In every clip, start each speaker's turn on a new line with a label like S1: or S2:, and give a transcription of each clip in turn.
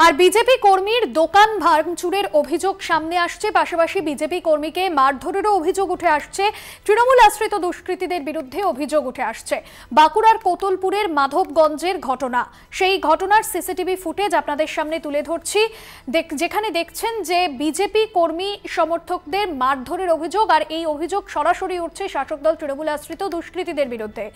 S1: আর BJP কর্মীর দোকান ভাঙচুরের অভিযোগ সামনে আসছে, পাশাপাশি বিজেপি কর্মীকে মারধরেরও অভিযোগ উঠে আসছে। তৃণমূল আশ্রিত দুষ্কৃতীদের বিরুদ্ধে অভিযোগ উঠে আসছে। বাঁকুড়ার কোতুলপুরের মাধবগঞ্জের ঘটনা, সেই ঘটনার সিসিটিভি ফুটেজ আপনাদের সামনে তুলে ধরছি, যেখানে দেখছেন যে বিজেপি কর্মী সমর্থকদের মারধরের অভিযোগ, আর এই অভিযোগ সরাসরি উঠছে শাসক দল তৃণমূল আশ্রিত দুষ্কৃতীদের বিরুদ্ধে।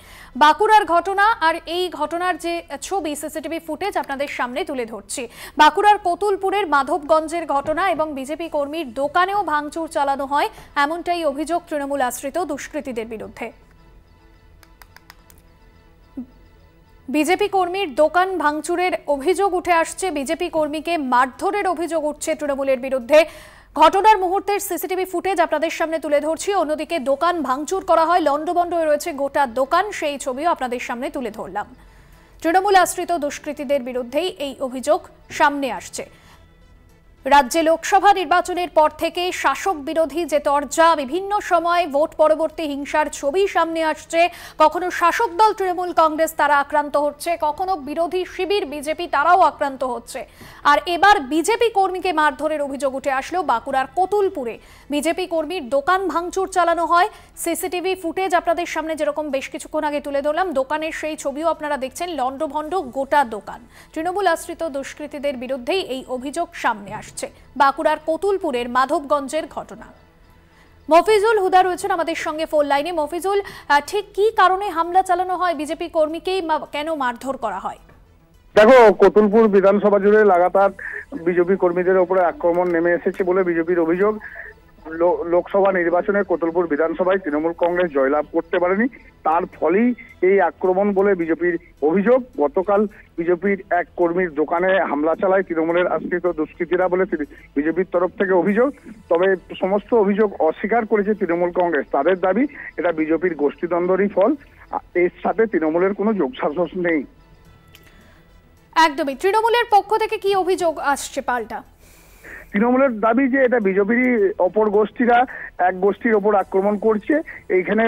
S1: বাঁকুড়ার ঘটনা আর এই ঘটনার যে ছবি সিসিটিভি ফুটেজ আপনাদের সামনে তুলে ধরছি। বাঁকুড়ার কোতুলপুরের মাধবগঞ্জের ঘটনা এবং বিজেপি কর্মীর দোকানেও ভাঙচুর চালানো হয়, এমনটাই অভিযোগ তৃণমূল আশ্রিত দুষ্কৃতীদের বিরুদ্ধে। বিজেপি কর্মীর দোকান ভাঙচুরের অভিযোগ উঠে আসছে, বিজেপি কর্মীকে মারধরের অভিযোগ উঠছে তৃণমূলের বিরুদ্ধে। ঘটনার মুহূর্তের সিসিটিভি ফুটেজ আপনাদের সামনে তুলে ধরছি। অন্যদিকে দোকান ভাঙচুর করা হয়, লন্ডভন্ড হয়ে রয়েছে গোটা দোকান, সেই ছবিও আপনাদের সামনে তুলে ধরলাম। তৃণমূল আশ্রিত দুষ্কৃতীদের বিরুদ্ধেই এই অভিযোগ সামনে আসছে। রাজ্যে লোকসভা নির্বাচনের পর থেকে শাসক বিরোধী যে তরজা, বিভিন্ন সময় ভোট পরবর্তী হিংসার ছবি সামনে আসছে। কখনো শাসক দল তৃণমূল কংগ্রেস তারা আক্রান্ত হচ্ছে, কখনো বিরোধী শিবির বিজেপি তারাও আক্রান্ত হচ্ছে। আর এবার বিজেপি কর্মীকে মারধরের অভিযোগ উঠে আসলো বাঁকুড়ার কোতুলপুরে। বিজেপি কর্মীর দোকান ভাঙচুর চালানো হয়। সিসিটিভি ফুটেজ আপনাদের সামনে যেরকম বেশ কিছুক্ষণ আগে তুলে ধরলাম, দোকানের সেই ছবিও আপনারা দেখছেন, লন্ডভন্ড গোটা দোকান। তৃণমূল আশ্রিত দুষ্কৃতীদের বিরুদ্ধেই এই অভিযোগ সামনে আসছে। বাঁকুড়ার কোতুলপুরের মাধবগঞ্জের ঘটনা। মফিজুল হুদা রয়েছেন আমাদের সঙ্গে ফোন লাইনে। মফিজুল, ঠিক কি কারণে হামলা চালানো হয় বিজেপি কর্মীকেই, কেন মারধর করা হয়?
S2: দেখো, কোতুলপুর বিধানসভা জুড়ে লাগাতার বিজেপি কর্মীদের উপরে আক্রমণ নেমে এসেছে বলে বিজেপির অভিযোগ। লোকসভা নির্বাচনে কোতুলপুর বিধানসভায় তৃণমূল কংগ্রেস জয়লাভ করতে পারেনি, তার ফলেই এই আক্রমণ বলে বিজেপির অভিযোগ। গতকাল বিজেপির এক কর্মীর দোকানে হামলা চালায় তৃণমূলের আশ্রিত দুষ্কৃতীরা বলে বিজেপির তরফ থেকে অভিযোগ। তবে সমস্ত অভিযোগ অস্বীকার করেছে তৃণমূল কংগ্রেস। তাদের দাবি এটা বিজেপির গোষ্ঠীদ্বন্দ্বেরই ফল, এর সাথে তৃণমূলের কোনো যোগসাজশ নেই।
S1: একদমই। তৃণমূলের পক্ষ থেকে কি অভিযোগ আসছে পাল্টা?
S2: তৃণমূলের দাবি যে এটা বিজেপিরই অপর গোষ্ঠীরা এক গোষ্ঠীর ওপর আক্রমণ করছে। এইখানে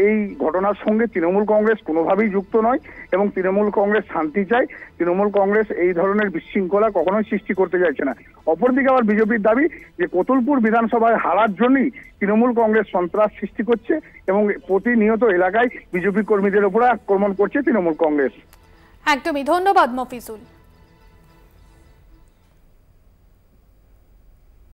S2: এই ঘটনার সঙ্গে তৃণমূল কংগ্রেস কোনোভাবেই যুক্ত নয় এবং তৃণমূল কংগ্রেস শান্তি চায়। তৃণমূল কংগ্রেস এই ধরনের বিশৃঙ্খলা কখনোই সৃষ্টি করতে চাইছে না। অপরদিকে আবার বিজেপির দাবি যে কোতুলপুর বিধানসভায় হারার জন্যই তৃণমূল কংগ্রেস সন্ত্রাস সৃষ্টি করছে এবং প্রতিনিয়ত এলাকায় বিজেপি কর্মীদের উপরে আক্রমণ করছে তৃণমূল কংগ্রেস।
S1: একদমই। ধন্যবাদ মফিজুল।